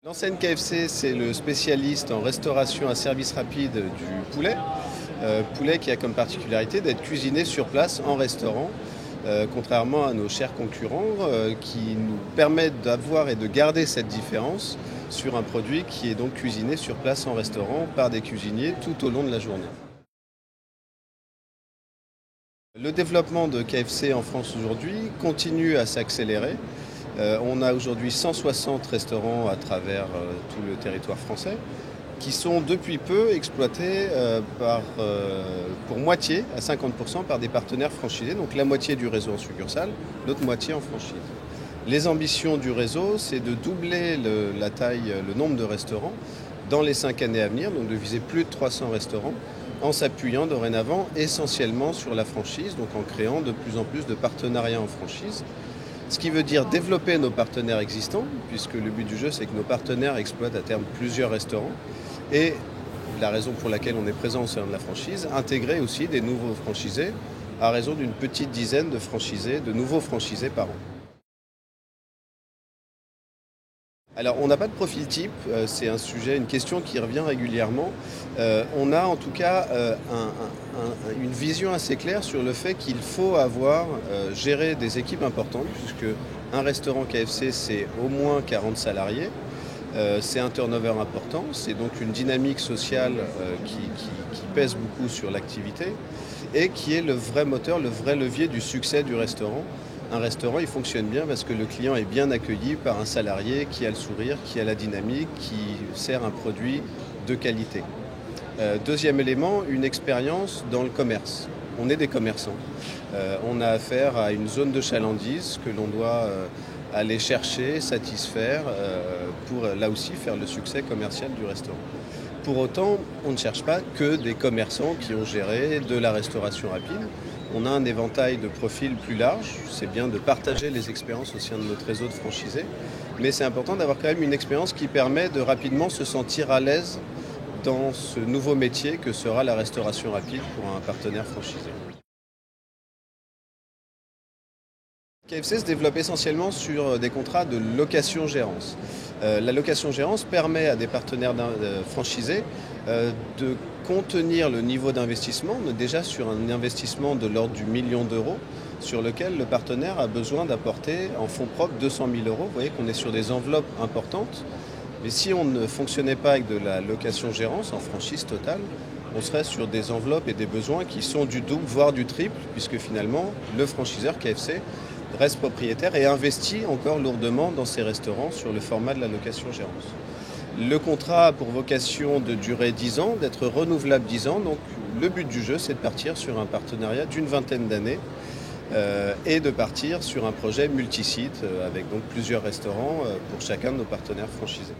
L'enseigne KFC, c'est le spécialiste en restauration à service rapide du poulet. Poulet qui a comme particularité d'être cuisiné sur place en restaurant, contrairement à nos chers concurrents qui nous permettent d'avoir et de garder cette différence sur un produit qui est donc cuisiné sur place en restaurant par des cuisiniers tout au long de la journée. Le développement de KFC en France aujourd'hui continue à s'accélérer. On a aujourd'hui 160 restaurants à travers tout le territoire français qui sont depuis peu exploités pour moitié, à 50%, par des partenaires franchisés, donc la moitié du réseau en succursale, l'autre moitié en franchise. Les ambitions du réseau, c'est de doubler la taille, le nombre de restaurants dans les 5 années à venir, donc de viser plus de 300 restaurants, en s'appuyant dorénavant essentiellement sur la franchise, donc en créant de plus en plus de partenariats en franchise. Ce qui veut dire développer nos partenaires existants, puisque le but du jeu, c'est que nos partenaires exploitent à terme plusieurs restaurants. Et la raison pour laquelle on est présent au sein de la franchise, intégrer aussi des nouveaux franchisés, à raison d'une petite dizaine de franchisés, de nouveaux franchisés par an. Alors, on n'a pas de profil type, c'est un sujet, une question qui revient régulièrement. On a en tout cas une vision assez claire sur le fait qu'il faut avoir géré des équipes importantes, puisque un restaurant KFC, c'est au moins 40 salariés. C'est un turnover important, c'est donc une dynamique sociale qui pèse beaucoup sur l'activité et qui est le vrai moteur, le vrai levier du succès du restaurant. Un restaurant, il fonctionne bien parce que le client est bien accueilli par un salarié qui a le sourire, qui a la dynamique, qui sert un produit de qualité. Deuxième élément, une expérience dans le commerce. On est des commerçants. On a affaire à une zone de chalandise que l'on doit aller chercher, satisfaire, pour là aussi faire le succès commercial du restaurant. Pour autant, on ne cherche pas que des commerçants qui ont géré de la restauration rapide. On a un éventail de profils plus large. C'est bien de partager les expériences au sein de notre réseau de franchisés. Mais c'est important d'avoir quand même une expérience qui permet de rapidement se sentir à l'aise dans ce nouveau métier que sera la restauration rapide pour un partenaire franchisé. KFC se développe essentiellement sur des contrats de location-gérance. La location-gérance permet à des partenaires franchisés de contenir le niveau d'investissement. On est déjà sur un investissement de l'ordre du million d'euros sur lequel le partenaire a besoin d'apporter en fonds propres 200 000 euros. Vous voyez qu'on est sur des enveloppes importantes. Mais si on ne fonctionnait pas avec de la location-gérance en franchise totale, on serait sur des enveloppes et des besoins qui sont du double, voire du triple, puisque finalement, le franchiseur KFC reste propriétaire et investit encore lourdement dans ses restaurants sur le format de la location-gérance. Le contrat a pour vocation de durer 10 ans, d'être renouvelable 10 ans. Donc le but du jeu, c'est de partir sur un partenariat d'une vingtaine d'années et de partir sur un projet multisite avec donc plusieurs restaurants pour chacun de nos partenaires franchisés.